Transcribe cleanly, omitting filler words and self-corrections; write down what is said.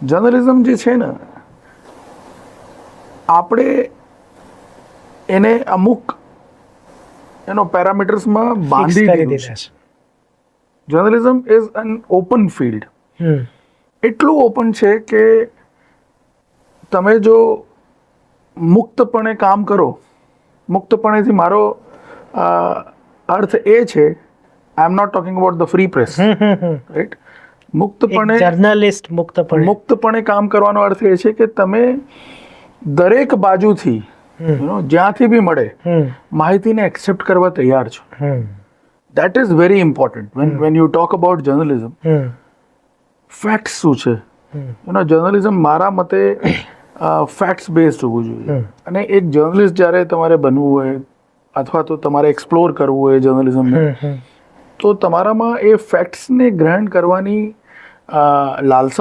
Journalism જે છે ને, આપણે એને અમુક એનો પેરામીટર્સમાં બાંધી દીધું છે. Journalism is an open field. એટલું ઓપન છે કે તમે જો મુક્તપણે કામ કરો, મુક્તપણેથી મારો અર્થ એ છે, I am not talking about the free press, right? મુક્તપણે જર્નલિસ્ટ મુક્તપણે કામ કરવાનો અર્થ એ છે કે તમે દરેક બાજુથી જ્યાંથી બી મળે માહિતીને એક્સેપ્ટ કરવા તૈયાર છો. That is very important when you talk about journalism. Facts શું છે? જર્નલિઝમ મારા મતે ફેક્ટ્સ બેઝડ હોવું જોઈએ. અને એક જર્નલિસ્ટ જ્યારે તમારે બનવું હોય અથવા તો તમારે એક્સપ્લોર કરવું હોય જર્નલિઝમને, તો તમારામાં એ ફેક્ટ્સને ગ્રહણ કરવાની લાલસા